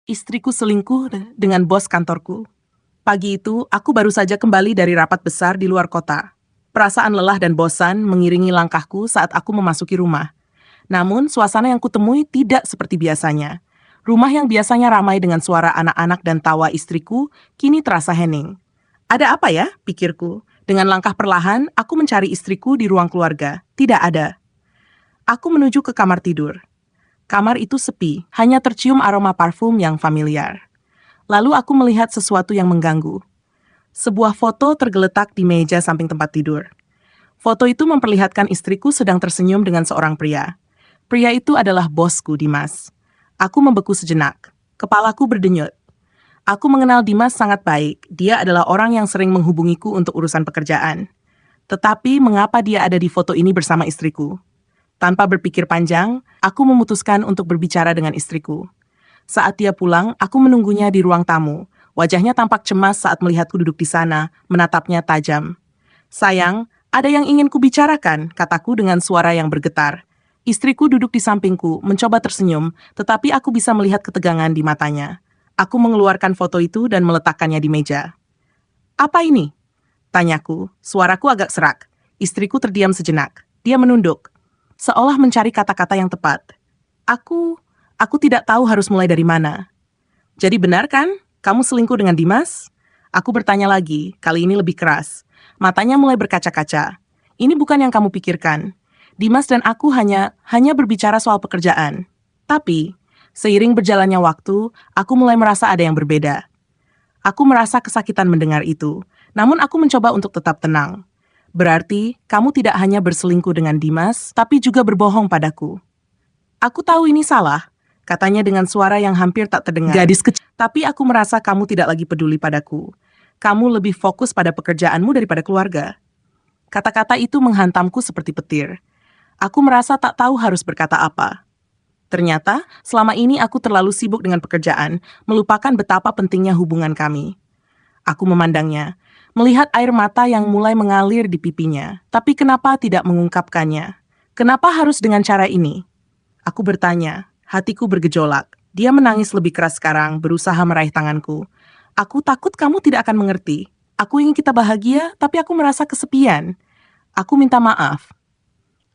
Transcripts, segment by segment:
Istriku selingkuh dengan bos kantorku. Pagi itu, aku baru saja kembali dari rapat besar di luar kota. Perasaan lelah dan bosan mengiringi langkahku saat aku memasuki rumah. Namun, suasana yang kutemui tidak seperti biasanya. Rumah yang biasanya ramai dengan suara anak-anak dan tawa istriku, kini terasa hening. Ada apa ya? Pikirku. Dengan langkah perlahan, aku mencari istriku di ruang keluarga. Tidak ada. Aku menuju ke kamar tidur. Kamar itu sepi, hanya tercium aroma parfum yang familiar. Lalu aku melihat sesuatu yang mengganggu. Sebuah foto tergeletak di meja samping tempat tidur. Foto itu memperlihatkan istriku sedang tersenyum dengan seorang pria. Pria itu adalah bosku, Dimas. Aku membeku sejenak. Kepalaku berdenyut. Aku mengenal Dimas sangat baik. Dia adalah orang yang sering menghubungiku untuk urusan pekerjaan. Tetapi mengapa dia ada di foto ini bersama istriku? Tanpa berpikir panjang, aku memutuskan untuk berbicara dengan istriku. Saat dia pulang, aku menunggunya di ruang tamu. Wajahnya tampak cemas saat melihatku duduk di sana, menatapnya tajam. "Sayang, ada yang ingin kubicarakan," kataku dengan suara yang bergetar. Istriku duduk di sampingku, mencoba tersenyum, tetapi aku bisa melihat ketegangan di matanya. Aku mengeluarkan foto itu dan meletakkannya di meja. "Apa ini?" tanyaku. Suaraku agak serak. Istriku terdiam sejenak. Dia menunduk, seolah mencari kata-kata yang tepat. Aku, aku tidak tahu harus mulai dari mana. "Jadi benar kan? Kamu selingkuh dengan Dimas?" Aku bertanya lagi, kali ini lebih keras. Matanya mulai berkaca-kaca. "Ini bukan yang kamu pikirkan. Dimas dan aku hanya berbicara soal pekerjaan. Tapi, seiring berjalannya waktu, aku mulai merasa ada yang berbeda." Aku merasa kesakitan mendengar itu, namun aku mencoba untuk tetap tenang. "Berarti, kamu tidak hanya berselingkuh dengan Dimas, tapi juga berbohong padaku." "Aku tahu ini salah," katanya dengan suara yang hampir tak terdengar. "Gadis kecil. Tapi aku merasa kamu tidak lagi peduli padaku. Kamu lebih fokus pada pekerjaanmu daripada keluarga." Kata-kata itu menghantamku seperti petir. Aku merasa tak tahu harus berkata apa. Ternyata, selama ini aku terlalu sibuk dengan pekerjaan, melupakan betapa pentingnya hubungan kami. Aku memandangnya, melihat air mata yang mulai mengalir di pipinya. Tapi kenapa tidak mengungkapkannya? Kenapa harus dengan cara ini? Aku bertanya, hatiku bergejolak. Dia menangis lebih keras sekarang, berusaha meraih tanganku. "Aku takut kamu tidak akan mengerti. Aku ingin kita bahagia, tapi aku merasa kesepian. Aku minta maaf."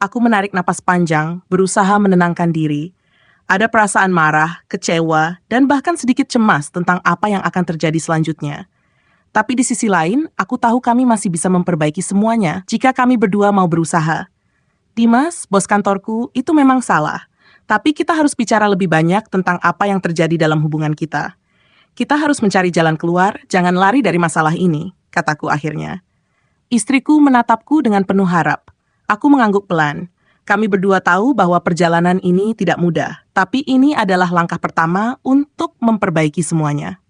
Aku menarik napas panjang, berusaha menenangkan diri. Ada perasaan marah, kecewa, dan bahkan sedikit cemas tentang apa yang akan terjadi selanjutnya. Tapi di sisi lain, aku tahu kami masih bisa memperbaiki semuanya jika kami berdua mau berusaha. "Dimas, bos kantorku, itu memang salah. Tapi kita harus bicara lebih banyak tentang apa yang terjadi dalam hubungan kita. Kita harus mencari jalan keluar, jangan lari dari masalah ini," kataku akhirnya. Istriku menatapku dengan penuh harap. Aku mengangguk pelan. Kami berdua tahu bahwa perjalanan ini tidak mudah, tapi ini adalah langkah pertama untuk memperbaiki semuanya.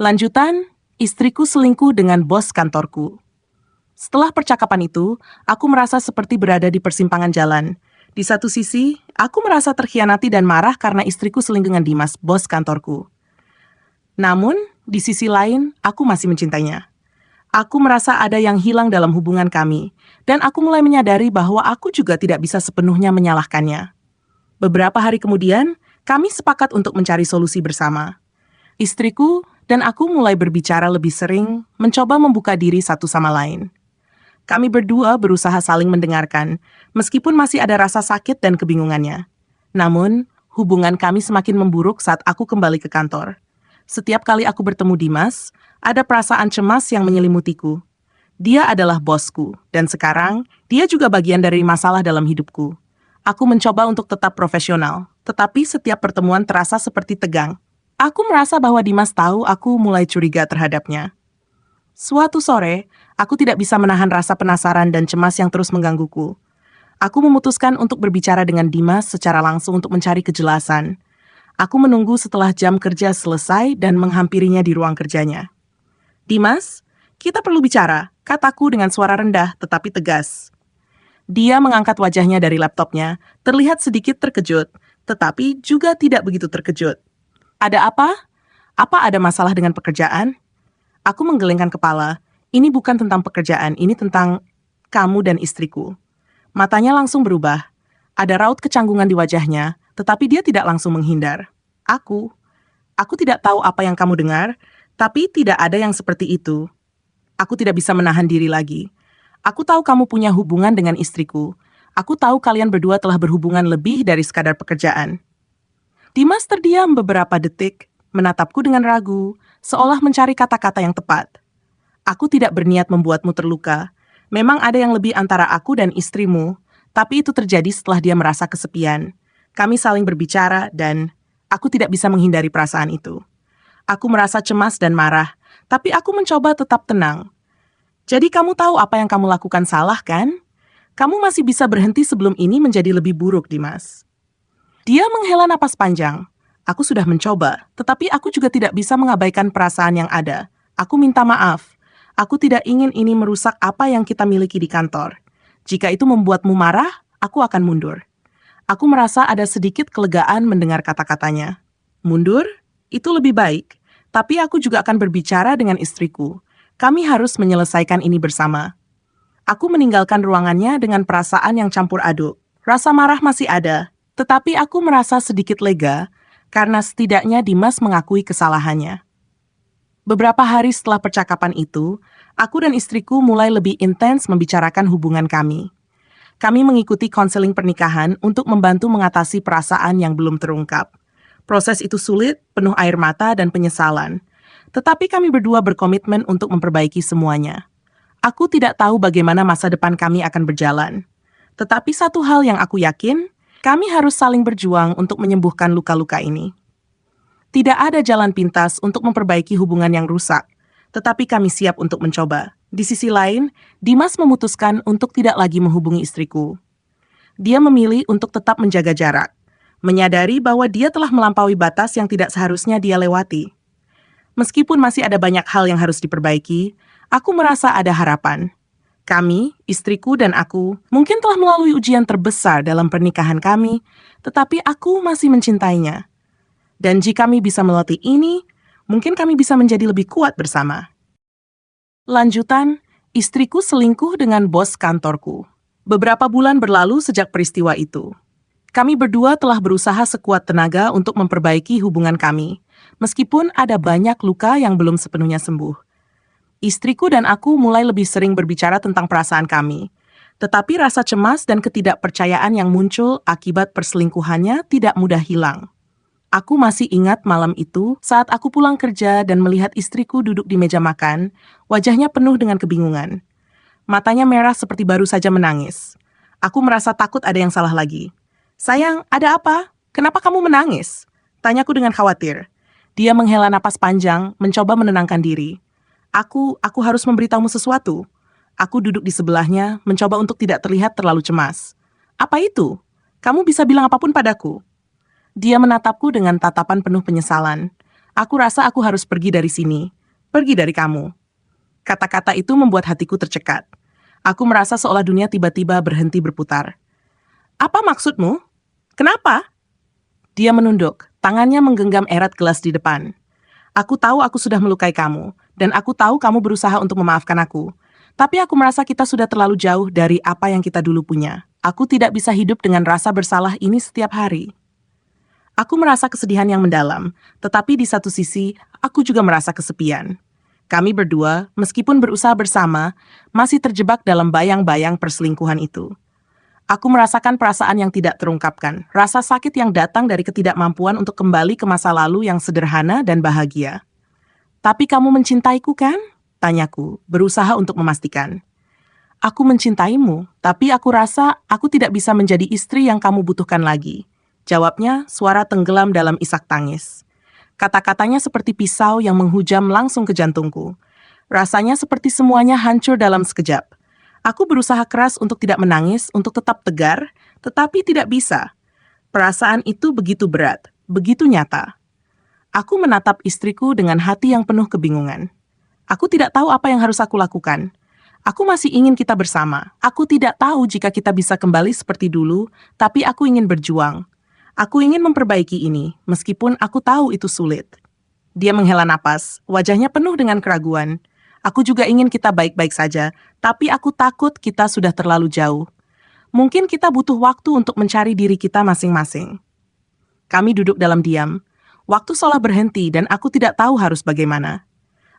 Lanjutan, istriku selingkuh dengan bos kantorku. Setelah percakapan itu, aku merasa seperti berada di persimpangan jalan. Di satu sisi, aku merasa terkhianati dan marah karena istriku selingkuh dengan Dimas, bos kantorku. Namun, di sisi lain, aku masih mencintainya. Aku merasa ada yang hilang dalam hubungan kami, dan aku mulai menyadari bahwa aku juga tidak bisa sepenuhnya menyalahkannya. Beberapa hari kemudian, kami sepakat untuk mencari solusi bersama. Istriku dan aku mulai berbicara lebih sering, mencoba membuka diri satu sama lain. Kami berdua berusaha saling mendengarkan, meskipun masih ada rasa sakit dan kebingungannya. Namun, hubungan kami semakin memburuk saat aku kembali ke kantor. Setiap kali aku bertemu Dimas, ada perasaan cemas yang menyelimutiku. Dia adalah bosku, dan sekarang dia juga bagian dari masalah dalam hidupku. Aku mencoba untuk tetap profesional, tetapi setiap pertemuan terasa seperti tegang. Aku merasa bahwa Dimas tahu aku mulai curiga terhadapnya. Suatu sore, aku tidak bisa menahan rasa penasaran dan cemas yang terus menggangguku. Aku memutuskan untuk berbicara dengan Dimas secara langsung untuk mencari kejelasan. Aku menunggu setelah jam kerja selesai dan menghampirinya di ruang kerjanya. "Dimas, kita perlu bicara," kataku dengan suara rendah tetapi tegas. Dia mengangkat wajahnya dari laptopnya, terlihat sedikit terkejut, tetapi juga tidak begitu terkejut. "Ada apa? Apa ada masalah dengan pekerjaan?" Aku menggelengkan kepala. "Ini bukan tentang pekerjaan, ini tentang kamu dan istriku." Matanya langsung berubah. Ada raut kecanggungan di wajahnya, tetapi dia tidak langsung menghindar. "Aku? Aku tidak tahu apa yang kamu dengar, tapi tidak ada yang seperti itu. Aku tidak bisa menahan diri lagi. Aku tahu kamu punya hubungan dengan istriku. Aku tahu kalian berdua telah berhubungan lebih dari sekadar pekerjaan. Dimas terdiam beberapa detik, menatapku dengan ragu, seolah mencari kata-kata yang tepat. Aku tidak berniat membuatmu terluka. Memang ada yang lebih antara aku dan istrimu, tapi itu terjadi setelah dia merasa kesepian. Kami saling berbicara dan aku tidak bisa menghindari perasaan itu. Aku merasa cemas dan marah, tapi aku mencoba tetap tenang. Jadi kamu tahu apa yang kamu lakukan salah, kan? Kamu masih bisa berhenti sebelum ini menjadi lebih buruk, Dimas. Dia menghela napas panjang. Aku sudah mencoba, tetapi aku juga tidak bisa mengabaikan perasaan yang ada. Aku minta maaf. Aku tidak ingin ini merusak apa yang kita miliki di kantor. Jika itu membuatmu marah, aku akan mundur. Aku merasa ada sedikit kelegaan mendengar kata-katanya. Mundur? Itu lebih baik. Tapi aku juga akan berbicara dengan istriku. Kami harus menyelesaikan ini bersama. Aku meninggalkan ruangannya dengan perasaan yang campur aduk. Rasa marah masih ada, tetapi aku merasa sedikit lega karena setidaknya Dimas mengakui kesalahannya. Beberapa hari setelah percakapan itu, aku dan istriku mulai lebih intens membicarakan hubungan kami. Kami mengikuti konseling pernikahan untuk membantu mengatasi perasaan yang belum terungkap. Proses itu sulit, penuh air mata dan penyesalan. Tetapi kami berdua berkomitmen untuk memperbaiki semuanya. Aku tidak tahu bagaimana masa depan kami akan berjalan. Tetapi satu hal yang aku yakin, kami harus saling berjuang untuk menyembuhkan luka-luka ini. Tidak ada jalan pintas untuk memperbaiki hubungan yang rusak, tetapi kami siap untuk mencoba. Di sisi lain, Dimas memutuskan untuk tidak lagi menghubungi istriku. Dia memilih untuk tetap menjaga jarak, menyadari bahwa dia telah melampaui batas yang tidak seharusnya dia lewati. Meskipun masih ada banyak hal yang harus diperbaiki, aku merasa ada harapan. Kami, istriku dan aku, mungkin telah melalui ujian terbesar dalam pernikahan kami, tetapi aku masih mencintainya. Dan jika kami bisa melewati ini, mungkin kami bisa menjadi lebih kuat bersama. Lanjutan, istriku selingkuh dengan bos kantorku. Beberapa bulan berlalu sejak peristiwa itu. Kami berdua telah berusaha sekuat tenaga untuk memperbaiki hubungan kami, meskipun ada banyak luka yang belum sepenuhnya sembuh. Istriku dan aku mulai lebih sering berbicara tentang perasaan kami, tetapi rasa cemas dan ketidakpercayaan yang muncul akibat perselingkuhannya tidak mudah hilang. Aku masih ingat malam itu saat aku pulang kerja dan melihat istriku duduk di meja makan, wajahnya penuh dengan kebingungan. Matanya merah seperti baru saja menangis. Aku merasa takut ada yang salah lagi. Sayang, ada apa? Kenapa kamu menangis? Tanyaku dengan khawatir. Dia menghela napas panjang, mencoba menenangkan diri. Aku harus memberitahumu sesuatu. Aku duduk di sebelahnya, mencoba untuk tidak terlihat terlalu cemas. Apa itu? Kamu bisa bilang apapun padaku. Dia menatapku dengan tatapan penuh penyesalan. Aku rasa aku harus pergi dari sini. Pergi dari kamu. Kata-kata itu membuat hatiku tercekat. Aku merasa seolah dunia tiba-tiba berhenti berputar. Apa maksudmu? Kenapa? Dia menunduk, tangannya menggenggam erat gelas di depan. Aku tahu aku sudah melukai kamu, dan aku tahu kamu berusaha untuk memaafkan aku. Tapi aku merasa kita sudah terlalu jauh dari apa yang kita dulu punya. Aku tidak bisa hidup dengan rasa bersalah ini setiap hari. Aku merasa kesedihan yang mendalam, tetapi di satu sisi, aku juga merasa kesepian. Kami berdua, meskipun berusaha bersama, masih terjebak dalam bayang-bayang perselingkuhan itu. Aku merasakan perasaan yang tidak terungkapkan, rasa sakit yang datang dari ketidakmampuan untuk kembali ke masa lalu yang sederhana dan bahagia. Tapi kamu mencintaiku kan? Tanyaku, berusaha untuk memastikan. Aku mencintaimu, tapi aku rasa aku tidak bisa menjadi istri yang kamu butuhkan lagi. Jawabnya, suara tenggelam dalam isak tangis. Kata-katanya seperti pisau yang menghujam langsung ke jantungku. Rasanya seperti semuanya hancur dalam sekejap. Aku berusaha keras untuk tidak menangis, untuk tetap tegar, tetapi tidak bisa. Perasaan itu begitu berat, begitu nyata. Aku menatap istriku dengan hati yang penuh kebingungan. Aku tidak tahu apa yang harus aku lakukan. Aku masih ingin kita bersama. Aku tidak tahu jika kita bisa kembali seperti dulu, tapi aku ingin berjuang. Aku ingin memperbaiki ini, meskipun aku tahu itu sulit. Dia menghela napas, wajahnya penuh dengan keraguan. Aku juga ingin kita baik-baik saja, tapi aku takut kita sudah terlalu jauh. Mungkin kita butuh waktu untuk mencari diri kita masing-masing. Kami duduk dalam diam. Waktu seolah berhenti dan aku tidak tahu harus bagaimana.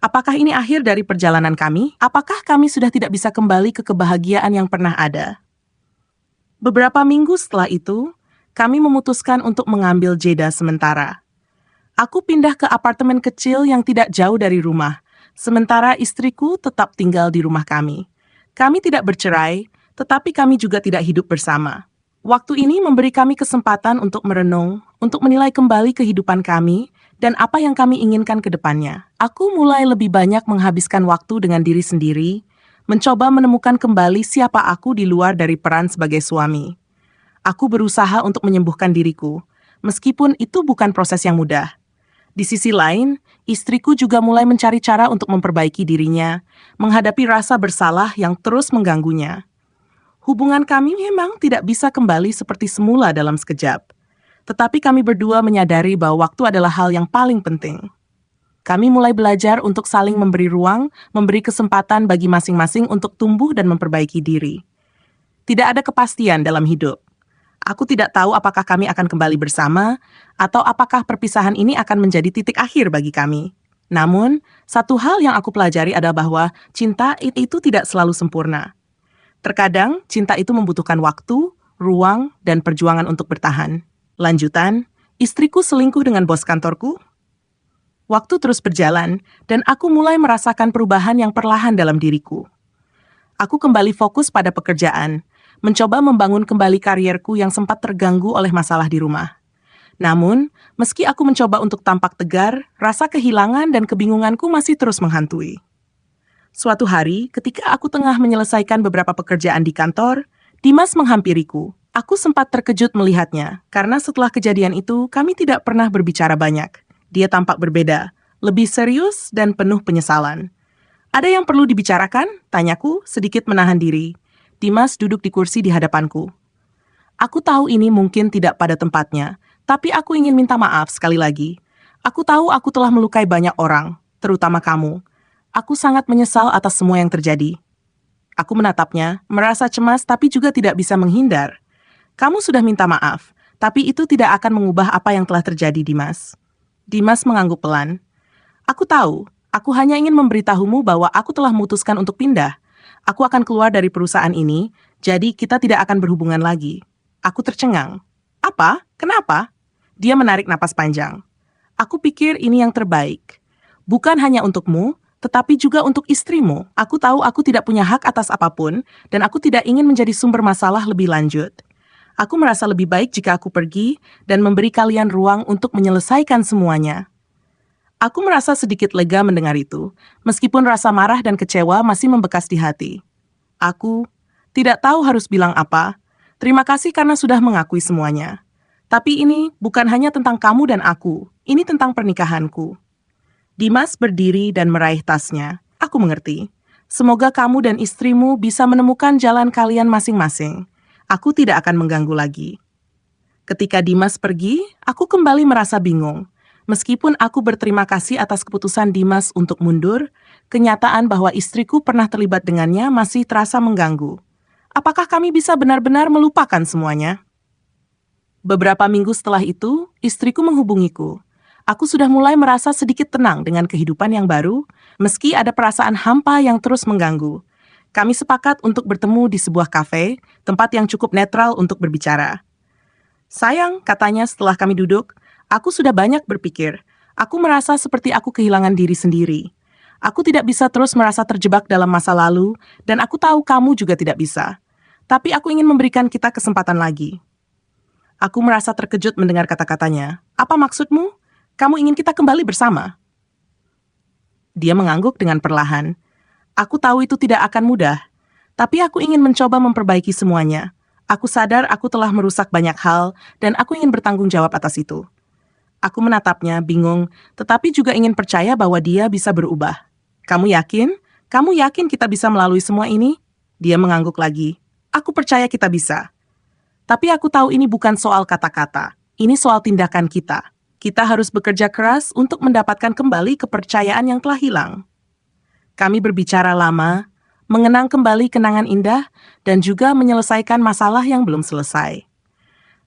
Apakah ini akhir dari perjalanan kami? Apakah kami sudah tidak bisa kembali ke kebahagiaan yang pernah ada? Beberapa minggu setelah itu, kami memutuskan untuk mengambil jeda sementara. Aku pindah ke apartemen kecil yang tidak jauh dari rumah, sementara istriku tetap tinggal di rumah kami. Kami tidak bercerai, tetapi kami juga tidak hidup bersama. Waktu ini memberi kami kesempatan untuk merenung, untuk menilai kembali kehidupan kami, dan apa yang kami inginkan ke depannya. Aku mulai lebih banyak menghabiskan waktu dengan diri sendiri, mencoba menemukan kembali siapa aku di luar dari peran sebagai suami. Aku berusaha untuk menyembuhkan diriku, meskipun itu bukan proses yang mudah. Di sisi lain, istriku juga mulai mencari cara untuk memperbaiki dirinya, menghadapi rasa bersalah yang terus mengganggunya. Hubungan kami memang tidak bisa kembali seperti semula dalam sekejap. Tetapi kami berdua menyadari bahwa waktu adalah hal yang paling penting. Kami mulai belajar untuk saling memberi ruang, memberi kesempatan bagi masing-masing untuk tumbuh dan memperbaiki diri. Tidak ada kepastian dalam hidup. Aku tidak tahu apakah kami akan kembali bersama, atau apakah perpisahan ini akan menjadi titik akhir bagi kami. Namun, satu hal yang aku pelajari adalah bahwa cinta itu tidak selalu sempurna. Terkadang, cinta itu membutuhkan waktu, ruang, dan perjuangan untuk bertahan. Lanjutan, istriku selingkuh dengan bos kantorku. Waktu terus berjalan, dan aku mulai merasakan perubahan yang perlahan dalam diriku. Aku kembali fokus pada pekerjaan, mencoba membangun kembali karierku yang sempat terganggu oleh masalah di rumah. Namun, meski aku mencoba untuk tampak tegar, rasa kehilangan dan kebingunganku masih terus menghantui. Suatu hari, ketika aku tengah menyelesaikan beberapa pekerjaan di kantor, Dimas menghampiriku. Aku sempat terkejut melihatnya, karena setelah kejadian itu, kami tidak pernah berbicara banyak. Dia tampak berbeda, lebih serius dan penuh penyesalan. Ada yang perlu dibicarakan? Tanyaku, sedikit menahan diri. Dimas duduk di kursi di hadapanku. Aku tahu ini mungkin tidak pada tempatnya, tapi aku ingin minta maaf sekali lagi. Aku tahu aku telah melukai banyak orang, terutama kamu. Aku sangat menyesal atas semua yang terjadi. Aku menatapnya, merasa cemas tapi juga tidak bisa menghindar. Kamu sudah minta maaf, tapi itu tidak akan mengubah apa yang telah terjadi, Dimas. Dimas mengangguk pelan. Aku tahu, aku hanya ingin memberitahumu bahwa aku telah memutuskan untuk pindah. Aku akan keluar dari perusahaan ini, jadi kita tidak akan berhubungan lagi. Aku tercengang. Apa? Kenapa? Dia menarik napas panjang. Aku pikir ini yang terbaik. Bukan hanya untukmu, tetapi juga untuk istrimu. Aku tahu aku tidak punya hak atas apapun, dan aku tidak ingin menjadi sumber masalah lebih lanjut. Aku merasa lebih baik jika aku pergi dan memberi kalian ruang untuk menyelesaikan semuanya. Aku merasa sedikit lega mendengar itu, meskipun rasa marah dan kecewa masih membekas di hati. Aku tidak tahu harus bilang apa. Terima kasih karena sudah mengakui semuanya. Tapi ini bukan hanya tentang kamu dan aku, ini tentang pernikahanku. Dimas berdiri dan meraih tasnya. Aku mengerti. Semoga kamu dan istrimu bisa menemukan jalan kalian masing-masing. Aku tidak akan mengganggu lagi. Ketika Dimas pergi, aku kembali merasa bingung. Meskipun aku berterima kasih atas keputusan Dimas untuk mundur, kenyataan bahwa istriku pernah terlibat dengannya masih terasa mengganggu. Apakah kami bisa benar-benar melupakan semuanya? Beberapa minggu setelah itu, istriku menghubungiku. Aku sudah mulai merasa sedikit tenang dengan kehidupan yang baru, meski ada perasaan hampa yang terus mengganggu. Kami sepakat untuk bertemu di sebuah kafe, tempat yang cukup netral untuk berbicara. Sayang, katanya setelah kami duduk, aku sudah banyak berpikir. Aku merasa seperti aku kehilangan diri sendiri. Aku tidak bisa terus merasa terjebak dalam masa lalu, dan aku tahu kamu juga tidak bisa. Tapi aku ingin memberikan kita kesempatan lagi. Aku merasa terkejut mendengar kata-katanya. Apa maksudmu? Kamu ingin kita kembali bersama? Dia mengangguk dengan perlahan. Aku tahu itu tidak akan mudah, tapi aku ingin mencoba memperbaiki semuanya. Aku sadar aku telah merusak banyak hal, dan aku ingin bertanggung jawab atas itu. Aku menatapnya, bingung, tetapi juga ingin percaya bahwa dia bisa berubah. Kamu yakin? Kamu yakin kita bisa melalui semua ini? Dia mengangguk lagi. Aku percaya kita bisa. Tapi aku tahu ini bukan soal kata-kata. Ini soal tindakan kita. Kita harus bekerja keras untuk mendapatkan kembali kepercayaan yang telah hilang. Kami berbicara lama, mengenang kembali kenangan indah, dan juga menyelesaikan masalah yang belum selesai.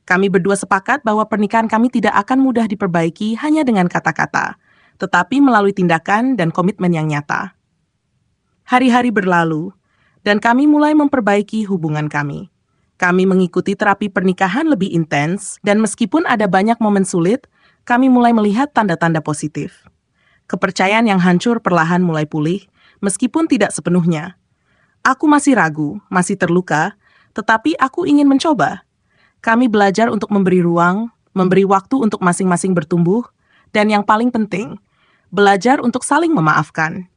Kami berdua sepakat bahwa pernikahan kami tidak akan mudah diperbaiki hanya dengan kata-kata, tetapi melalui tindakan dan komitmen yang nyata. Hari-hari berlalu, dan kami mulai memperbaiki hubungan kami. Kami mengikuti terapi pernikahan lebih intens, dan meskipun ada banyak momen sulit, kami mulai melihat tanda-tanda positif. Kepercayaan yang hancur perlahan mulai pulih, meskipun tidak sepenuhnya. Aku masih ragu, masih terluka, tetapi aku ingin mencoba. Kami belajar untuk memberi ruang, memberi waktu untuk masing-masing bertumbuh, dan yang paling penting, belajar untuk saling memaafkan.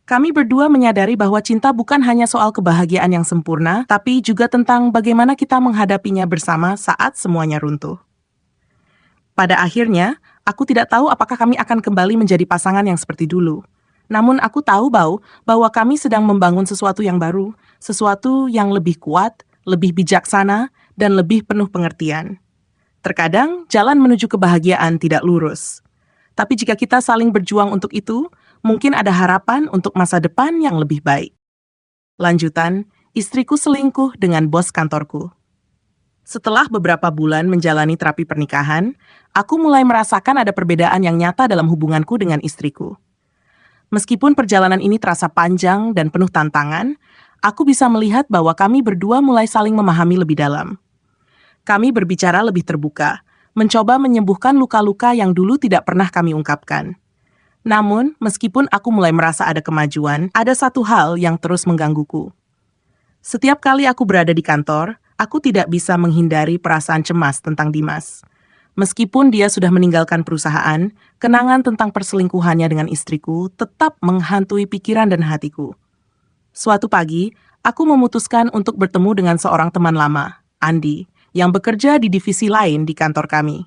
Kami berdua menyadari bahwa cinta bukan hanya soal kebahagiaan yang sempurna, tapi juga tentang bagaimana kita menghadapinya bersama saat semuanya runtuh. Pada akhirnya, aku tidak tahu apakah kami akan kembali menjadi pasangan yang seperti dulu. Namun aku tahu bahwa kami sedang membangun sesuatu yang baru, sesuatu yang lebih kuat, lebih bijaksana, dan lebih penuh pengertian. Terkadang, jalan menuju kebahagiaan tidak lurus. Tapi jika kita saling berjuang untuk itu, mungkin ada harapan untuk masa depan yang lebih baik. Lanjutan, istriku selingkuh dengan bos kantorku. Setelah beberapa bulan menjalani terapi pernikahan, aku mulai merasakan ada perbedaan yang nyata dalam hubunganku dengan istriku. Meskipun perjalanan ini terasa panjang dan penuh tantangan, aku bisa melihat bahwa kami berdua mulai saling memahami lebih dalam. Kami berbicara lebih terbuka, mencoba menyembuhkan luka-luka yang dulu tidak pernah kami ungkapkan. Namun, meskipun aku mulai merasa ada kemajuan, ada satu hal yang terus menggangguku. Setiap kali aku berada di kantor, aku tidak bisa menghindari perasaan cemas tentang Dimas. Meskipun dia sudah meninggalkan perusahaan, kenangan tentang perselingkuhannya dengan istriku tetap menghantui pikiran dan hatiku. Suatu pagi, aku memutuskan untuk bertemu dengan seorang teman lama, Andi, yang bekerja di divisi lain di kantor kami.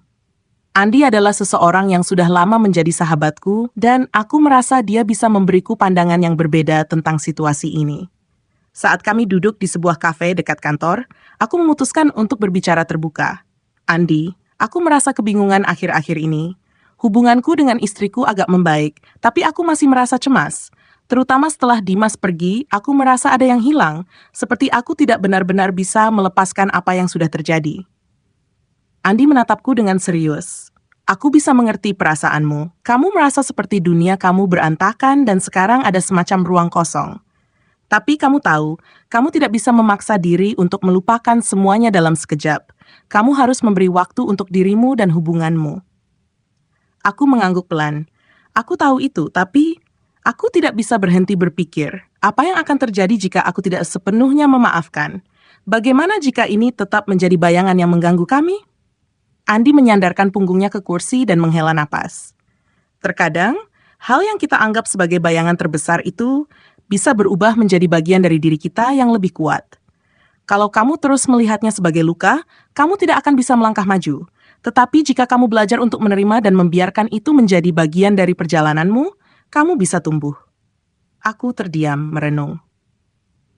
Andi adalah seseorang yang sudah lama menjadi sahabatku, dan aku merasa dia bisa memberiku pandangan yang berbeda tentang situasi ini. Saat kami duduk di sebuah kafe dekat kantor, aku memutuskan untuk berbicara terbuka. Andi, aku merasa kebingungan akhir-akhir ini. Hubunganku dengan istriku agak membaik, tapi aku masih merasa cemas. Terutama setelah Dimas pergi, aku merasa ada yang hilang, seperti aku tidak benar-benar bisa melepaskan apa yang sudah terjadi. Andi menatapku dengan serius. Aku bisa mengerti perasaanmu. Kamu merasa seperti dunia kamu berantakan dan sekarang ada semacam ruang kosong. Tapi kamu tahu, kamu tidak bisa memaksa diri untuk melupakan semuanya dalam sekejap. Kamu harus memberi waktu untuk dirimu dan hubunganmu. Aku mengangguk pelan. Aku tahu itu, tapi aku tidak bisa berhenti berpikir, apa yang akan terjadi jika aku tidak sepenuhnya memaafkan? Bagaimana jika ini tetap menjadi bayangan yang mengganggu kami? Andi menyandarkan punggungnya ke kursi dan menghela napas. Terkadang, hal yang kita anggap sebagai bayangan terbesar itu bisa berubah menjadi bagian dari diri kita yang lebih kuat. Kalau kamu terus melihatnya sebagai luka, kamu tidak akan bisa melangkah maju. Tetapi jika kamu belajar untuk menerima dan membiarkan itu menjadi bagian dari perjalananmu, kamu bisa tumbuh. Aku terdiam, merenung.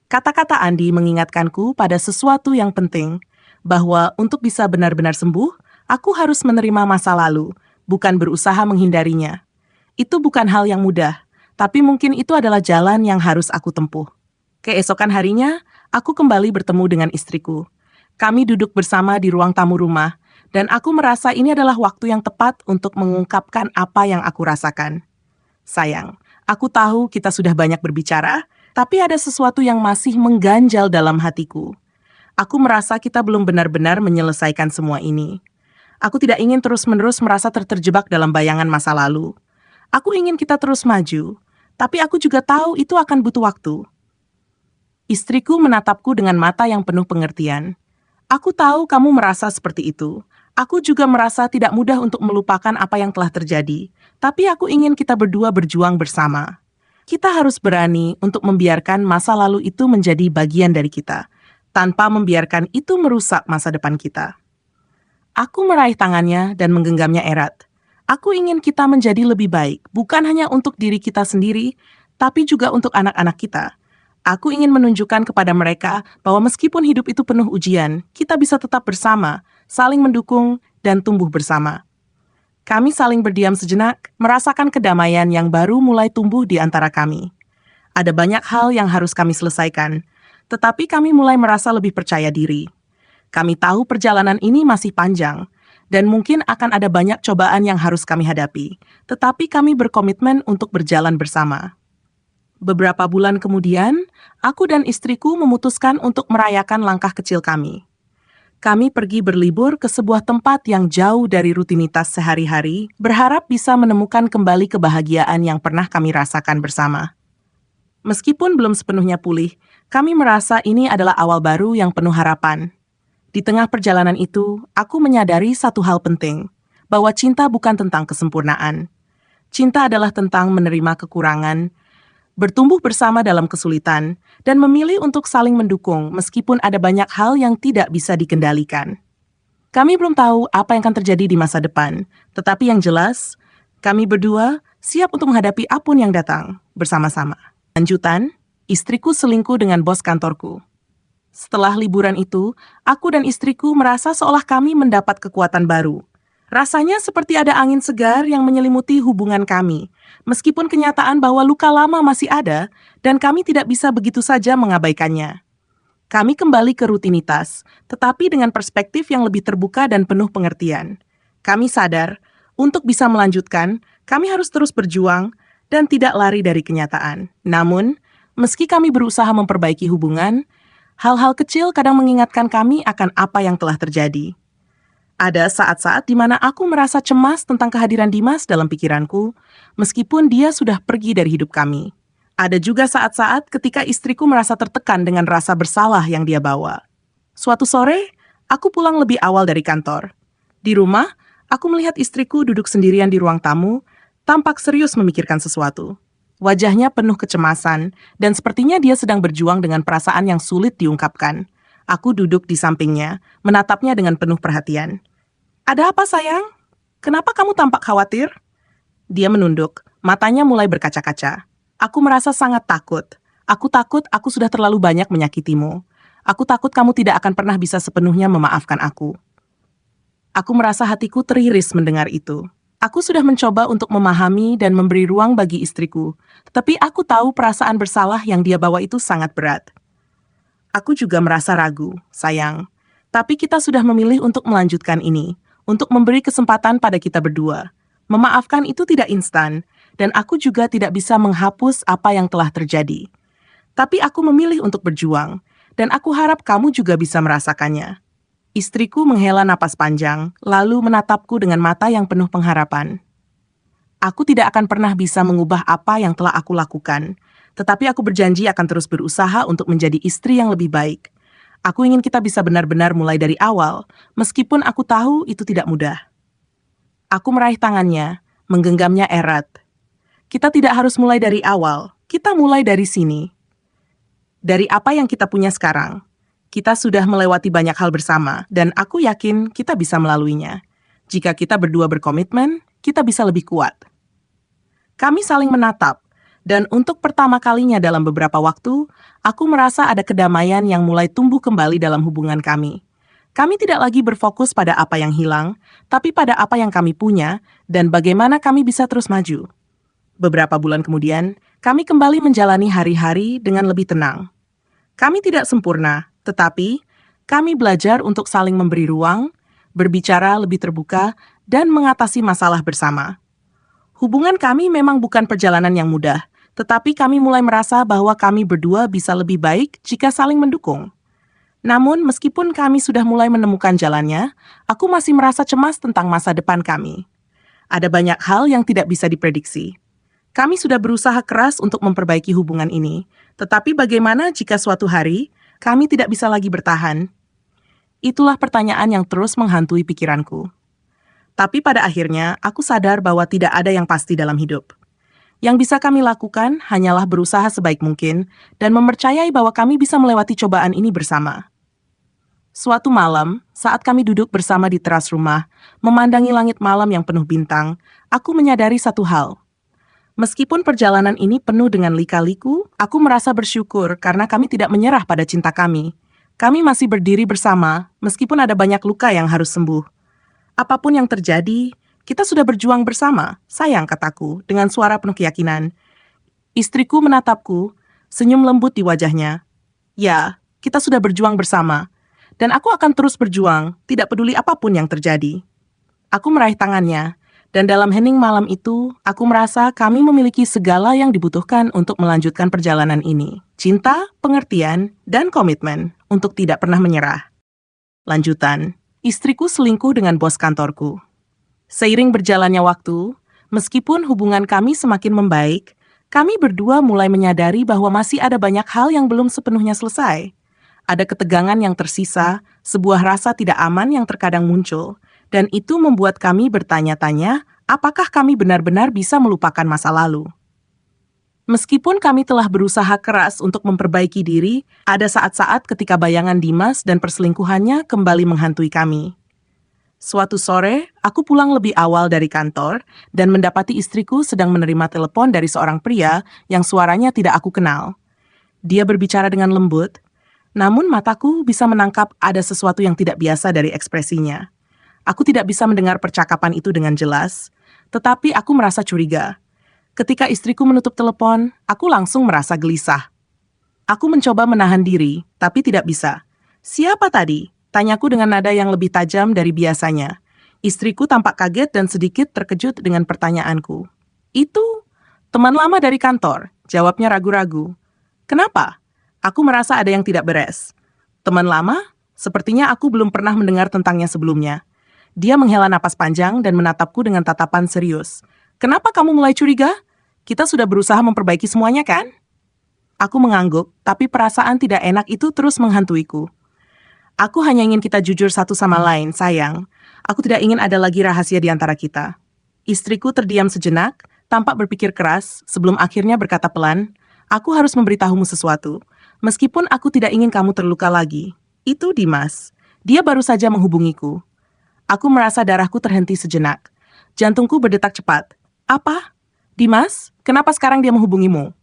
Kata-kata Andi mengingatkanku pada sesuatu yang penting, bahwa untuk bisa benar-benar sembuh, aku harus menerima masa lalu, bukan berusaha menghindarinya. Itu bukan hal yang mudah, tapi mungkin itu adalah jalan yang harus aku tempuh. Keesokan harinya, aku kembali bertemu dengan istriku. Kami duduk bersama di ruang tamu rumah, dan aku merasa ini adalah waktu yang tepat untuk mengungkapkan apa yang aku rasakan. Sayang, aku tahu kita sudah banyak berbicara, tapi ada sesuatu yang masih mengganjal dalam hatiku. Aku merasa kita belum benar-benar menyelesaikan semua ini. Aku tidak ingin terus-menerus merasa terjebak dalam bayangan masa lalu. Aku ingin kita terus maju, tapi aku juga tahu itu akan butuh waktu. Istriku menatapku dengan mata yang penuh pengertian. Aku tahu kamu merasa seperti itu. Aku juga merasa tidak mudah untuk melupakan apa yang telah terjadi, tapi aku ingin kita berdua berjuang bersama. Kita harus berani untuk membiarkan masa lalu itu menjadi bagian dari kita, tanpa membiarkan itu merusak masa depan kita. Aku meraih tangannya dan menggenggamnya erat. Aku ingin kita menjadi lebih baik, bukan hanya untuk diri kita sendiri, tapi juga untuk anak-anak kita. Aku ingin menunjukkan kepada mereka bahwa meskipun hidup itu penuh ujian, kita bisa tetap bersama, saling mendukung, dan tumbuh bersama. Kami saling berdiam sejenak, merasakan kedamaian yang baru mulai tumbuh di antara kami. Ada banyak hal yang harus kami selesaikan, tetapi kami mulai merasa lebih percaya diri. Kami tahu perjalanan ini masih panjang, dan mungkin akan ada banyak cobaan yang harus kami hadapi, tetapi kami berkomitmen untuk berjalan bersama. Beberapa bulan kemudian, aku dan istriku memutuskan untuk merayakan langkah kecil kami. Kami pergi berlibur ke sebuah tempat yang jauh dari rutinitas sehari-hari, berharap bisa menemukan kembali kebahagiaan yang pernah kami rasakan bersama. Meskipun belum sepenuhnya pulih, kami merasa ini adalah awal baru yang penuh harapan. Di tengah perjalanan itu, aku menyadari satu hal penting, bahwa cinta bukan tentang kesempurnaan. Cinta adalah tentang menerima kekurangan, bertumbuh bersama dalam kesulitan, dan memilih untuk saling mendukung meskipun ada banyak hal yang tidak bisa dikendalikan. Kami belum tahu apa yang akan terjadi di masa depan, tetapi yang jelas, kami berdua siap untuk menghadapi apapun yang datang bersama-sama. Lanjutan, istriku selingkuh dengan bos kantorku. Setelah liburan itu, aku dan istriku merasa seolah kami mendapat kekuatan baru. Rasanya seperti ada angin segar yang menyelimuti hubungan kami, meskipun kenyataan bahwa luka lama masih ada dan kami tidak bisa begitu saja mengabaikannya. Kami kembali ke rutinitas, tetapi dengan perspektif yang lebih terbuka dan penuh pengertian. Kami sadar, untuk bisa melanjutkan, kami harus terus berjuang dan tidak lari dari kenyataan. Namun, meski kami berusaha memperbaiki hubungan, hal-hal kecil kadang mengingatkan kami akan apa yang telah terjadi. Ada saat-saat di mana aku merasa cemas tentang kehadiran Dimas dalam pikiranku, meskipun dia sudah pergi dari hidup kami. Ada juga saat-saat ketika istriku merasa tertekan dengan rasa bersalah yang dia bawa. Suatu sore, aku pulang lebih awal dari kantor. Di rumah, aku melihat istriku duduk sendirian di ruang tamu, tampak serius memikirkan sesuatu. Wajahnya penuh kecemasan, dan sepertinya dia sedang berjuang dengan perasaan yang sulit diungkapkan. Aku duduk di sampingnya, menatapnya dengan penuh perhatian. "Ada apa, sayang? Kenapa kamu tampak khawatir?" Dia menunduk, matanya mulai berkaca-kaca. Aku merasa sangat takut. Aku takut aku sudah terlalu banyak menyakitimu. Aku takut kamu tidak akan pernah bisa sepenuhnya memaafkan aku. Aku merasa hatiku teriris mendengar itu. Aku sudah mencoba untuk memahami dan memberi ruang bagi istriku, tetapi aku tahu perasaan bersalah yang dia bawa itu sangat berat. Aku juga merasa ragu, sayang. Tapi kita sudah memilih untuk melanjutkan ini, untuk memberi kesempatan pada kita berdua. Memaafkan itu tidak instan, dan aku juga tidak bisa menghapus apa yang telah terjadi. Tapi aku memilih untuk berjuang, dan aku harap kamu juga bisa merasakannya. Istriku menghela napas panjang, lalu menatapku dengan mata yang penuh pengharapan. Aku tidak akan pernah bisa mengubah apa yang telah aku lakukan, tetapi aku berjanji akan terus berusaha untuk menjadi istri yang lebih baik. Aku ingin kita bisa benar-benar mulai dari awal, meskipun aku tahu itu tidak mudah. Aku meraih tangannya, menggenggamnya erat. Kita tidak harus mulai dari awal, kita mulai dari sini. Dari apa yang kita punya sekarang. Kita sudah melewati banyak hal bersama, dan aku yakin kita bisa melaluinya. Jika kita berdua berkomitmen, kita bisa lebih kuat. Kami saling menatap, dan untuk pertama kalinya dalam beberapa waktu, aku merasa ada kedamaian yang mulai tumbuh kembali dalam hubungan kami. Kami tidak lagi berfokus pada apa yang hilang, tapi pada apa yang kami punya, dan bagaimana kami bisa terus maju. Beberapa bulan kemudian, kami kembali menjalani hari-hari dengan lebih tenang. Kami tidak sempurna, tetapi kami belajar untuk saling memberi ruang, berbicara lebih terbuka, dan mengatasi masalah bersama. Hubungan kami memang bukan perjalanan yang mudah, tetapi kami mulai merasa bahwa kami berdua bisa lebih baik jika saling mendukung. Namun, meskipun kami sudah mulai menemukan jalannya, aku masih merasa cemas tentang masa depan kami. Ada banyak hal yang tidak bisa diprediksi. Kami sudah berusaha keras untuk memperbaiki hubungan ini, tetapi bagaimana jika suatu hari kami tidak bisa lagi bertahan? Itulah pertanyaan yang terus menghantui pikiranku. Tapi pada akhirnya, aku sadar bahwa tidak ada yang pasti dalam hidup. Yang bisa kami lakukan hanyalah berusaha sebaik mungkin dan mempercayai bahwa kami bisa melewati cobaan ini bersama. Suatu malam, saat kami duduk bersama di teras rumah, memandangi langit malam yang penuh bintang, aku menyadari satu hal. Meskipun perjalanan ini penuh dengan lika-liku, aku merasa bersyukur karena kami tidak menyerah pada cinta kami. Kami masih berdiri bersama, meskipun ada banyak luka yang harus sembuh. Apapun yang terjadi, kita sudah berjuang bersama, sayang, kataku, dengan suara penuh keyakinan. Istriku menatapku, senyum lembut di wajahnya. Ya, kita sudah berjuang bersama. Dan aku akan terus berjuang, tidak peduli apapun yang terjadi. Aku meraih tangannya, dan dalam hening malam itu, aku merasa kami memiliki segala yang dibutuhkan untuk melanjutkan perjalanan ini. Cinta, pengertian, dan komitmen untuk tidak pernah menyerah. Lanjutan, istriku selingkuh dengan bos kantorku. Seiring berjalannya waktu, meskipun hubungan kami semakin membaik, kami berdua mulai menyadari bahwa masih ada banyak hal yang belum sepenuhnya selesai. Ada ketegangan yang tersisa, sebuah rasa tidak aman yang terkadang muncul, dan itu membuat kami bertanya-tanya apakah kami benar-benar bisa melupakan masa lalu. Meskipun kami telah berusaha keras untuk memperbaiki diri, ada saat-saat ketika bayangan Dimas dan perselingkuhannya kembali menghantui kami. Suatu sore, aku pulang lebih awal dari kantor dan mendapati istriku sedang menerima telepon dari seorang pria yang suaranya tidak aku kenal. Dia berbicara dengan lembut, namun mataku bisa menangkap ada sesuatu yang tidak biasa dari ekspresinya. Aku tidak bisa mendengar percakapan itu dengan jelas, tetapi aku merasa curiga. Ketika istriku menutup telepon, aku langsung merasa gelisah. Aku mencoba menahan diri, tapi tidak bisa. "Siapa tadi?" tanyaku dengan nada yang lebih tajam dari biasanya. Istriku tampak kaget dan sedikit terkejut dengan pertanyaanku. "Itu teman lama dari kantor," jawabnya ragu-ragu. "Kenapa?" Aku merasa ada yang tidak beres. "Teman lama?" Sepertinya aku belum pernah mendengar tentangnya sebelumnya. Dia menghela napas panjang dan menatapku dengan tatapan serius. "Kenapa kamu mulai curiga? Kita sudah berusaha memperbaiki semuanya, kan?" Aku mengangguk, tapi perasaan tidak enak itu terus menghantuiku. "Aku hanya ingin kita jujur satu sama lain, sayang. Aku tidak ingin ada lagi rahasia di antara kita." Istriku terdiam sejenak, tampak berpikir keras, sebelum akhirnya berkata pelan, "Aku harus memberitahumu sesuatu. Meskipun aku tidak ingin kamu terluka lagi. Itu Dimas. Dia baru saja menghubungiku." Aku merasa darahku terhenti sejenak. Jantungku berdetak cepat. "Apa? Dimas? Kenapa sekarang dia menghubungimu?"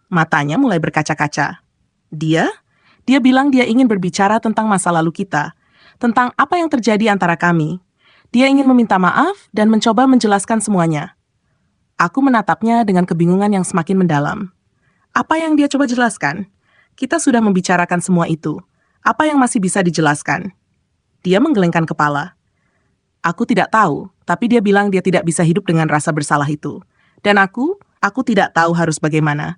Matanya mulai berkaca-kaca. "Dia? Dia bilang dia ingin berbicara tentang masa lalu kita, tentang apa yang terjadi antara kami. Dia ingin meminta maaf dan mencoba menjelaskan semuanya." Aku menatapnya dengan kebingungan yang semakin mendalam. Apa yang dia coba jelaskan? Kita sudah membicarakan semua itu. Apa yang masih bisa dijelaskan? Dia menggelengkan kepala. Aku tidak tahu, tapi dia bilang dia tidak bisa hidup dengan rasa bersalah itu. Dan aku tidak tahu harus bagaimana.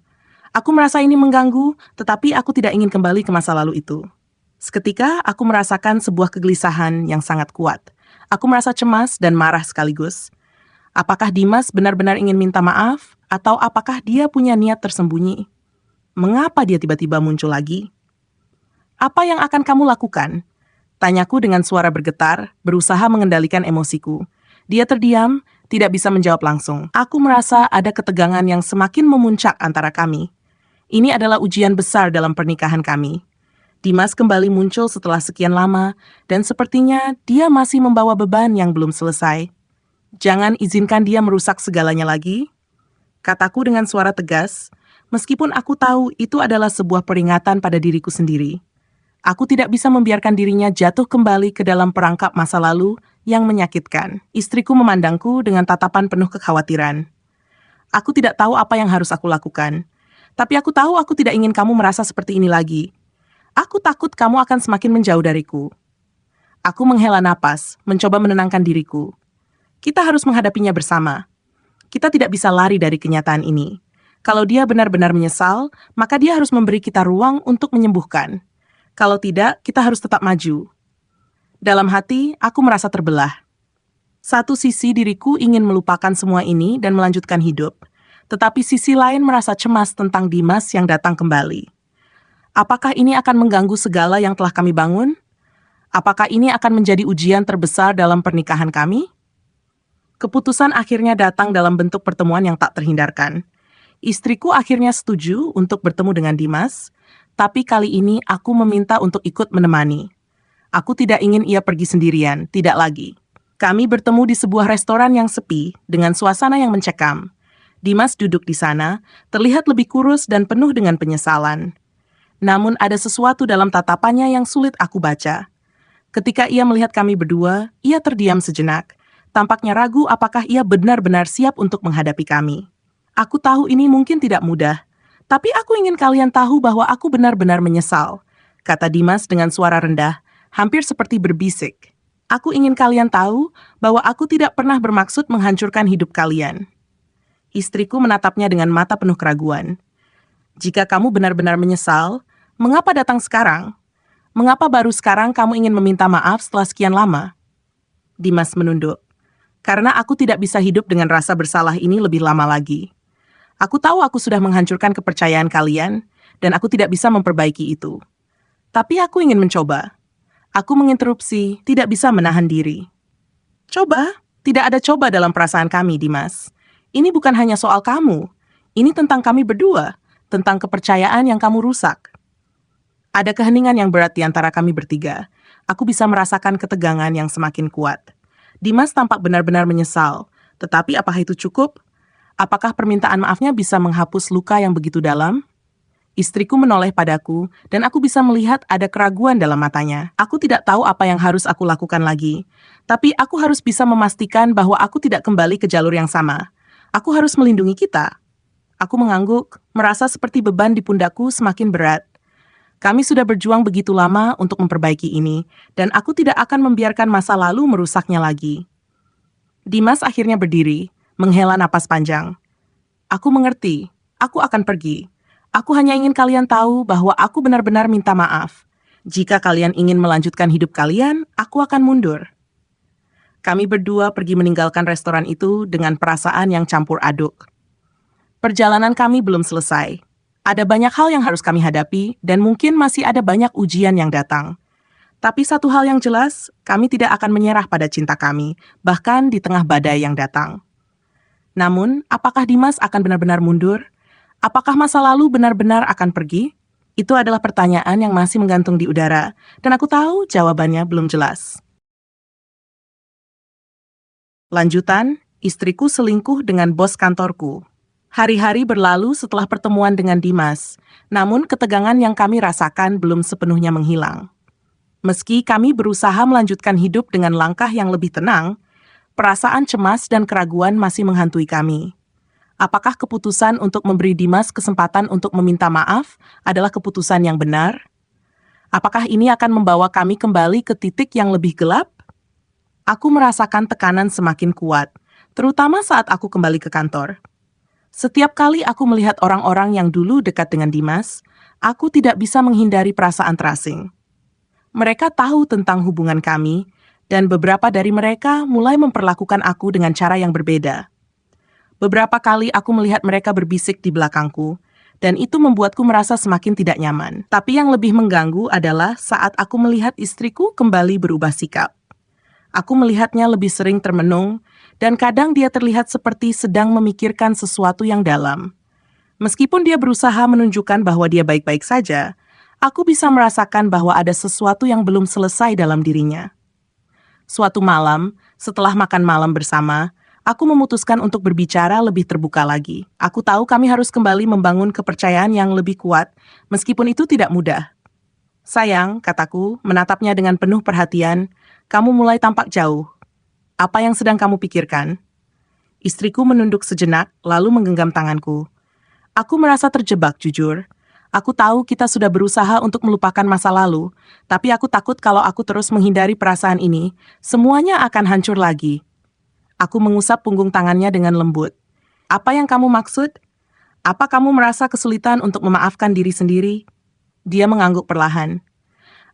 Aku merasa ini mengganggu, tetapi aku tidak ingin kembali ke masa lalu itu. Seketika, aku merasakan sebuah kegelisahan yang sangat kuat. Aku merasa cemas dan marah sekaligus. Apakah Dimas benar-benar ingin minta maaf, atau apakah dia punya niat tersembunyi? Mengapa dia tiba-tiba muncul lagi? "Apa yang akan kamu lakukan?" tanyaku dengan suara bergetar, berusaha mengendalikan emosiku. Dia terdiam, tidak bisa menjawab langsung. Aku merasa ada ketegangan yang semakin memuncak antara kami. Ini adalah ujian besar dalam pernikahan kami. Dimas kembali muncul setelah sekian lama, dan sepertinya dia masih membawa beban yang belum selesai. "Jangan izinkan dia merusak segalanya lagi," kataku dengan suara tegas, meskipun aku tahu itu adalah sebuah peringatan pada diriku sendiri. Aku tidak bisa membiarkan dirinya jatuh kembali ke dalam perangkap masa lalu yang menyakitkan. Istriku memandangku dengan tatapan penuh kekhawatiran. Aku tidak tahu apa yang harus aku lakukan. Tapi aku tahu aku tidak ingin kamu merasa seperti ini lagi. Aku takut kamu akan semakin menjauh dariku. Aku menghela napas, mencoba menenangkan diriku. Kita harus menghadapinya bersama. Kita tidak bisa lari dari kenyataan ini. Kalau dia benar-benar menyesal, maka dia harus memberi kita ruang untuk menyembuhkan. Kalau tidak, kita harus tetap maju. Dalam hati, aku merasa terbelah. Satu sisi diriku ingin melupakan semua ini dan melanjutkan hidup, tetapi sisi lain merasa cemas tentang Dimas yang datang kembali. Apakah ini akan mengganggu segala yang telah kami bangun? Apakah ini akan menjadi ujian terbesar dalam pernikahan kami? Keputusan akhirnya datang dalam bentuk pertemuan yang tak terhindarkan. Istriku akhirnya setuju untuk bertemu dengan Dimas, tapi kali ini aku meminta untuk ikut menemani. Aku tidak ingin ia pergi sendirian, tidak lagi. Kami bertemu di sebuah restoran yang sepi, dengan suasana yang mencekam. Dimas duduk di sana, terlihat lebih kurus dan penuh dengan penyesalan. Namun ada sesuatu dalam tatapannya yang sulit aku baca. Ketika ia melihat kami berdua, ia terdiam sejenak. Tampaknya ragu apakah ia benar-benar siap untuk menghadapi kami. Aku tahu ini mungkin tidak mudah, tapi aku ingin kalian tahu bahwa aku benar-benar menyesal, kata Dimas dengan suara rendah, hampir seperti berbisik. Aku ingin kalian tahu bahwa aku tidak pernah bermaksud menghancurkan hidup kalian. Istriku menatapnya dengan mata penuh keraguan. Jika kamu benar-benar menyesal, mengapa datang sekarang? Mengapa baru sekarang kamu ingin meminta maaf setelah sekian lama? Dimas menunduk. Karena aku tidak bisa hidup dengan rasa bersalah ini lebih lama lagi. Aku tahu aku sudah menghancurkan kepercayaan kalian, dan aku tidak bisa memperbaiki itu. Tapi aku ingin mencoba. Aku menginterupsi, tidak bisa menahan diri. Coba? Tidak ada coba dalam perasaan kami, Dimas. Ini bukan hanya soal kamu. Ini tentang kami berdua, tentang kepercayaan yang kamu rusak. Ada keheningan yang berat di antara kami bertiga. Aku bisa merasakan ketegangan yang semakin kuat. Dimas tampak benar-benar menyesal. Tetapi apakah itu cukup? Apakah permintaan maafnya bisa menghapus luka yang begitu dalam? Istriku menoleh padaku, dan aku bisa melihat ada keraguan dalam matanya. Aku tidak tahu apa yang harus aku lakukan lagi. Tapi aku harus bisa memastikan bahwa aku tidak kembali ke jalur yang sama. Aku harus melindungi kita. Aku mengangguk, merasa seperti beban di pundakku semakin berat. Kami sudah berjuang begitu lama untuk memperbaiki ini, dan aku tidak akan membiarkan masa lalu merusaknya lagi. Dimas akhirnya berdiri, menghela napas panjang. Aku mengerti, aku akan pergi. Aku hanya ingin kalian tahu bahwa aku benar-benar minta maaf. Jika kalian ingin melanjutkan hidup kalian, aku akan mundur. Kami berdua pergi meninggalkan restoran itu dengan perasaan yang campur aduk. Perjalanan kami belum selesai. Ada banyak hal yang harus kami hadapi, dan mungkin masih ada banyak ujian yang datang. Tapi satu hal yang jelas, kami tidak akan menyerah pada cinta kami, bahkan di tengah badai yang datang. Namun, apakah Dimas akan benar-benar mundur? Apakah masa lalu benar-benar akan pergi? Itu adalah pertanyaan yang masih menggantung di udara, dan aku tahu jawabannya belum jelas. Lanjutan, istriku selingkuh dengan bos kantorku. Hari-hari berlalu setelah pertemuan dengan Dimas, namun ketegangan yang kami rasakan belum sepenuhnya menghilang. Meski kami berusaha melanjutkan hidup dengan langkah yang lebih tenang, perasaan cemas dan keraguan masih menghantui kami. Apakah keputusan untuk memberi Dimas kesempatan untuk meminta maaf adalah keputusan yang benar? Apakah ini akan membawa kami kembali ke titik yang lebih gelap? Aku merasakan tekanan semakin kuat, terutama saat aku kembali ke kantor. Setiap kali aku melihat orang-orang yang dulu dekat dengan Dimas, aku tidak bisa menghindari perasaan terasing. Mereka tahu tentang hubungan kami, dan beberapa dari mereka mulai memperlakukan aku dengan cara yang berbeda. Beberapa kali aku melihat mereka berbisik di belakangku, dan itu membuatku merasa semakin tidak nyaman. Tapi yang lebih mengganggu adalah saat aku melihat istriku kembali berubah sikap. Aku melihatnya lebih sering termenung, dan kadang dia terlihat seperti sedang memikirkan sesuatu yang dalam. Meskipun dia berusaha menunjukkan bahwa dia baik-baik saja, aku bisa merasakan bahwa ada sesuatu yang belum selesai dalam dirinya. Suatu malam, setelah makan malam bersama, aku memutuskan untuk berbicara lebih terbuka lagi. Aku tahu kami harus kembali membangun kepercayaan yang lebih kuat, meskipun itu tidak mudah. Sayang, kataku, menatapnya dengan penuh perhatian, kamu mulai tampak jauh. Apa yang sedang kamu pikirkan? Istriku menunduk sejenak, lalu menggenggam tanganku. Aku merasa terjebak, jujur. Aku tahu kita sudah berusaha untuk melupakan masa lalu, tapi aku takut kalau aku terus menghindari perasaan ini, semuanya akan hancur lagi. Aku mengusap punggung tangannya dengan lembut. Apa yang kamu maksud? Apa kamu merasa kesulitan untuk memaafkan diri sendiri? Dia mengangguk perlahan.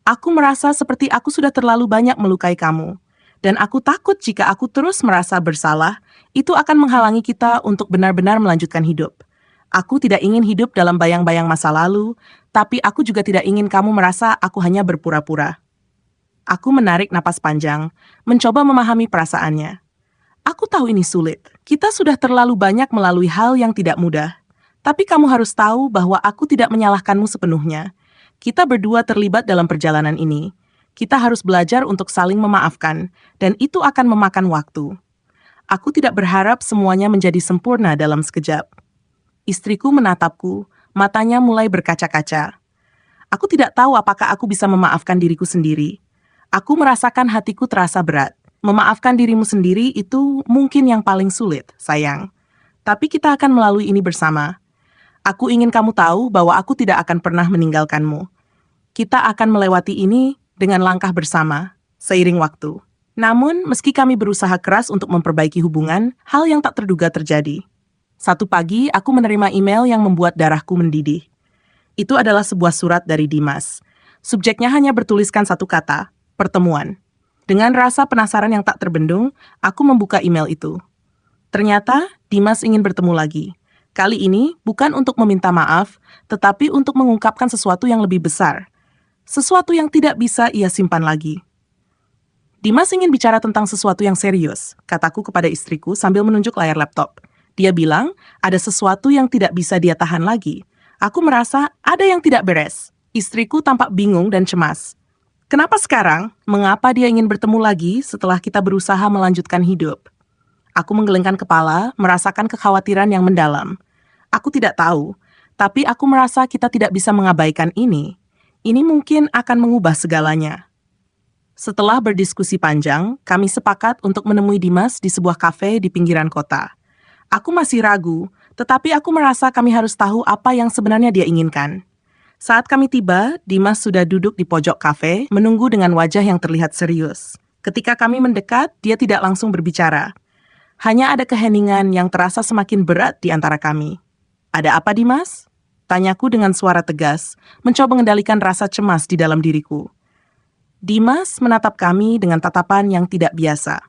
Aku merasa seperti aku sudah terlalu banyak melukai kamu, dan aku takut jika aku terus merasa bersalah, itu akan menghalangi kita untuk benar-benar melanjutkan hidup. Aku tidak ingin hidup dalam bayang-bayang masa lalu, tapi aku juga tidak ingin kamu merasa aku hanya berpura-pura. Aku menarik napas panjang, mencoba memahami perasaannya. Aku tahu ini sulit. Kita sudah terlalu banyak melalui hal yang tidak mudah. Tapi kamu harus tahu bahwa aku tidak menyalahkanmu sepenuhnya. Kita berdua terlibat dalam perjalanan ini. Kita harus belajar untuk saling memaafkan, dan itu akan memakan waktu. Aku tidak berharap semuanya menjadi sempurna dalam sekejap. Istriku menatapku, matanya mulai berkaca-kaca. Aku tidak tahu apakah aku bisa memaafkan diriku sendiri. Aku merasakan hatiku terasa berat. Memaafkan dirimu sendiri itu mungkin yang paling sulit, sayang. Tapi kita akan melalui ini bersama. Aku ingin kamu tahu bahwa aku tidak akan pernah meninggalkanmu. Kita akan melewati ini dengan langkah bersama, seiring waktu. Namun, meski kami berusaha keras untuk memperbaiki hubungan, hal yang tak terduga terjadi. Satu pagi, aku menerima email yang membuat darahku mendidih. Itu adalah sebuah surat dari Dimas. Subjeknya hanya bertuliskan satu kata, pertemuan. Dengan rasa penasaran yang tak terbendung, aku membuka email itu. Ternyata, Dimas ingin bertemu lagi. Kali ini bukan untuk meminta maaf, tetapi untuk mengungkapkan sesuatu yang lebih besar. Sesuatu yang tidak bisa ia simpan lagi. Dimas ingin bicara tentang sesuatu yang serius, kataku kepada istriku sambil menunjuk layar laptop. Dia bilang, ada sesuatu yang tidak bisa dia tahan lagi. Aku merasa ada yang tidak beres. Istriku tampak bingung dan cemas. Kenapa sekarang? Mengapa dia ingin bertemu lagi setelah kita berusaha melanjutkan hidup? Aku menggelengkan kepala, merasakan kekhawatiran yang mendalam. Aku tidak tahu, tapi aku merasa kita tidak bisa mengabaikan ini. Ini mungkin akan mengubah segalanya. Setelah berdiskusi panjang, kami sepakat untuk menemui Dimas di sebuah kafe di pinggiran kota. Aku masih ragu, tetapi aku merasa kami harus tahu apa yang sebenarnya dia inginkan. Saat kami tiba, Dimas sudah duduk di pojok kafe, menunggu dengan wajah yang terlihat serius. Ketika kami mendekat, dia tidak langsung berbicara. Hanya ada keheningan yang terasa semakin berat di antara kami. Ada apa, Dimas? Tanyaku dengan suara tegas, mencoba mengendalikan rasa cemas di dalam diriku. Dimas menatap kami dengan tatapan yang tidak biasa.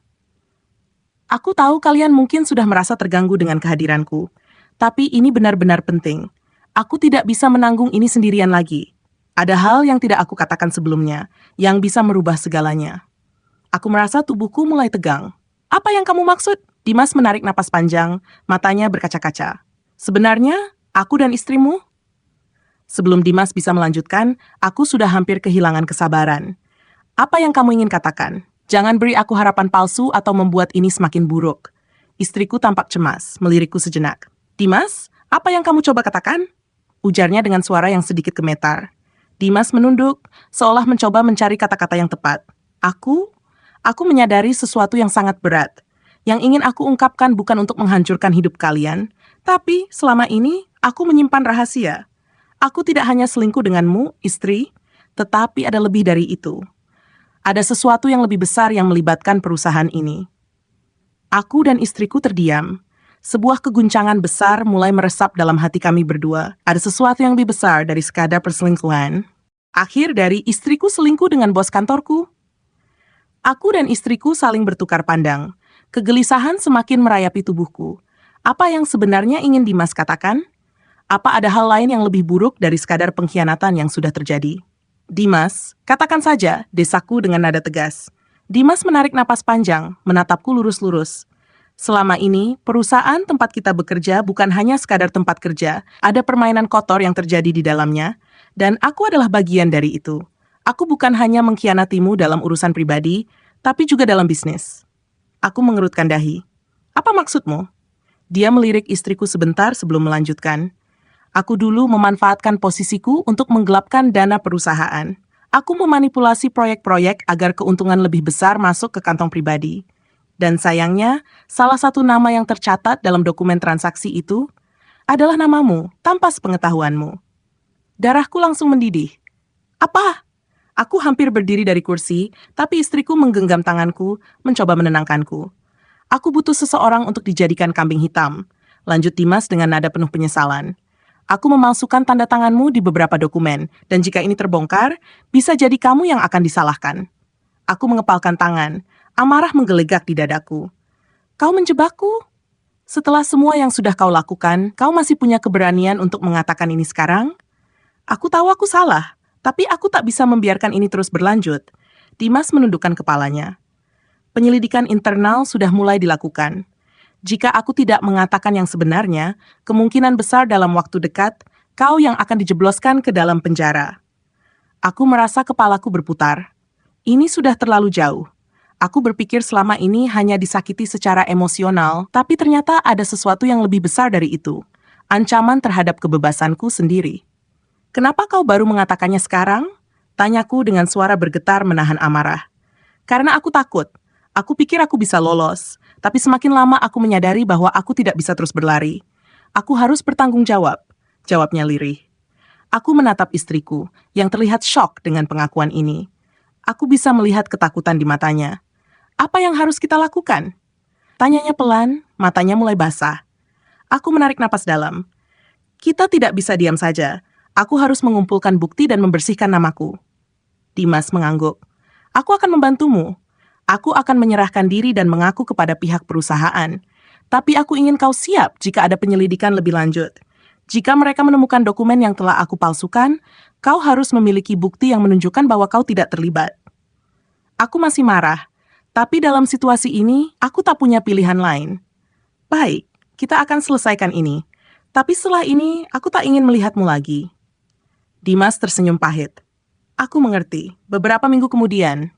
Aku tahu kalian mungkin sudah merasa terganggu dengan kehadiranku, tapi ini benar-benar penting. Aku tidak bisa menanggung ini sendirian lagi. Ada hal yang tidak aku katakan sebelumnya, yang bisa merubah segalanya. Aku merasa tubuhku mulai tegang. Apa yang kamu maksud? Dimas menarik napas panjang, matanya berkaca-kaca. Sebenarnya, aku dan istrimu? Sebelum Dimas bisa melanjutkan, aku sudah hampir kehilangan kesabaran. Apa yang kamu ingin katakan? Jangan beri aku harapan palsu atau membuat ini semakin buruk. Istriku tampak cemas, melirikku sejenak. Dimas, apa yang kamu coba katakan? Ujarnya dengan suara yang sedikit gemetar. Dimas menunduk, seolah mencoba mencari kata-kata yang tepat. Aku menyadari sesuatu yang sangat berat. Yang ingin aku ungkapkan bukan untuk menghancurkan hidup kalian, tapi selama ini aku menyimpan rahasia. Aku tidak hanya selingkuh denganmu, istri, tetapi ada lebih dari itu. Ada sesuatu yang lebih besar yang melibatkan perusahaan ini. Aku dan istriku terdiam. Sebuah keguncangan besar mulai meresap dalam hati kami berdua. Ada sesuatu yang lebih besar dari sekadar perselingkuhan. Akhir dari istriku selingkuh dengan bos kantorku. Aku dan istriku saling bertukar pandang. Kegelisahan semakin merayapi tubuhku. Apa yang sebenarnya ingin Dimas katakan? Apa ada hal lain yang lebih buruk dari sekadar pengkhianatan yang sudah terjadi? Dimas, katakan saja, desaku dengan nada tegas. Dimas menarik napas panjang, menatapku lurus-lurus. Selama ini, perusahaan tempat kita bekerja bukan hanya sekadar tempat kerja, ada permainan kotor yang terjadi di dalamnya, dan aku adalah bagian dari itu. Aku bukan hanya mengkhianatimu dalam urusan pribadi, tapi juga dalam bisnis. Aku mengerutkan dahi. Apa maksudmu? Dia melirik istriku sebentar sebelum melanjutkan. Aku dulu memanfaatkan posisiku untuk menggelapkan dana perusahaan. Aku memanipulasi proyek-proyek agar keuntungan lebih besar masuk ke kantong pribadi. Dan sayangnya, salah satu nama yang tercatat dalam dokumen transaksi itu adalah namamu tanpa sepengetahuanmu. Darahku langsung mendidih. Apa? Aku hampir berdiri dari kursi, tapi istriku menggenggam tanganku, mencoba menenangkanku. Aku butuh seseorang untuk dijadikan kambing hitam. Lanjut Dimas dengan nada penuh penyesalan. Aku memalsukan tanda tanganmu di beberapa dokumen, dan jika ini terbongkar, bisa jadi kamu yang akan disalahkan. Aku mengepalkan tangan, amarah menggelegak di dadaku. Kau menjebakku? Setelah semua yang sudah kau lakukan, kau masih punya keberanian untuk mengatakan ini sekarang? Aku tahu aku salah. Tapi aku tak bisa membiarkan ini terus berlanjut. Dimas menundukkan kepalanya. Penyelidikan internal sudah mulai dilakukan. Jika aku tidak mengatakan yang sebenarnya, kemungkinan besar dalam waktu dekat, kau yang akan dijebloskan ke dalam penjara. Aku merasa kepalaku berputar. Ini sudah terlalu jauh. Aku berpikir selama ini hanya disakiti secara emosional, tapi ternyata ada sesuatu yang lebih besar dari itu. Ancaman terhadap kebebasanku sendiri. Kenapa kau baru mengatakannya sekarang? Tanyaku dengan suara bergetar menahan amarah. Karena aku takut. Aku pikir aku bisa lolos, tapi semakin lama aku menyadari bahwa aku tidak bisa terus berlari. Aku harus bertanggung jawab, jawabnya lirih. Aku menatap istriku, yang terlihat syok dengan pengakuan ini. Aku bisa melihat ketakutan di matanya. Apa yang harus kita lakukan? Tanyanya pelan, matanya mulai basah. Aku menarik napas dalam. Kita tidak bisa diam saja. Aku harus mengumpulkan bukti dan membersihkan namaku. Dimas mengangguk. Aku akan membantumu. Aku akan menyerahkan diri dan mengaku kepada pihak perusahaan. Tapi aku ingin kau siap jika ada penyelidikan lebih lanjut. Jika mereka menemukan dokumen yang telah aku palsukan, kau harus memiliki bukti yang menunjukkan bahwa kau tidak terlibat. Aku masih marah, tapi dalam situasi ini, aku tak punya pilihan lain. Baik, kita akan selesaikan ini. Tapi setelah ini, aku tak ingin melihatmu lagi. Dimas tersenyum pahit. Aku mengerti. Beberapa minggu kemudian,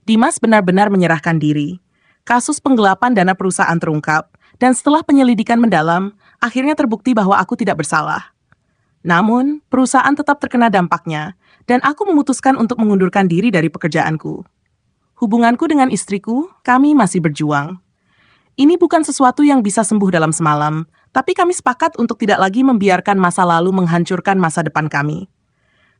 Dimas benar-benar menyerahkan diri. Kasus penggelapan dana perusahaan terungkap, dan setelah penyelidikan mendalam, akhirnya terbukti bahwa aku tidak bersalah. Namun, perusahaan tetap terkena dampaknya, dan aku memutuskan untuk mengundurkan diri dari pekerjaanku. Hubunganku dengan istriku, kami masih berjuang. Ini bukan sesuatu yang bisa sembuh dalam semalam, tapi kami sepakat untuk tidak lagi membiarkan masa lalu menghancurkan masa depan kami.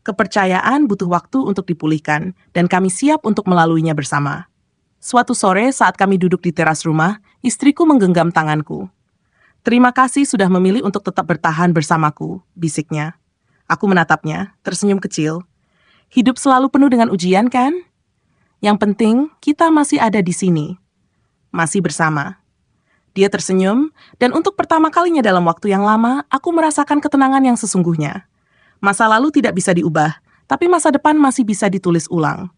Kepercayaan butuh waktu untuk dipulihkan, dan kami siap untuk melaluinya bersama. Suatu sore saat kami duduk di teras rumah, istriku menggenggam tanganku. Terima kasih sudah memilih untuk tetap bertahan bersamaku, bisiknya. Aku menatapnya, tersenyum kecil. Hidup selalu penuh dengan ujian, kan? Yang penting, kita masih ada di sini. Masih bersama. Dia tersenyum, dan untuk pertama kalinya dalam waktu yang lama, aku merasakan ketenangan yang sesungguhnya. Masa lalu tidak bisa diubah, tapi masa depan masih bisa ditulis ulang.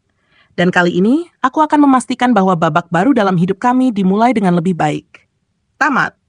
Dan kali ini, aku akan memastikan bahwa babak baru dalam hidup kami dimulai dengan lebih baik. Tamat.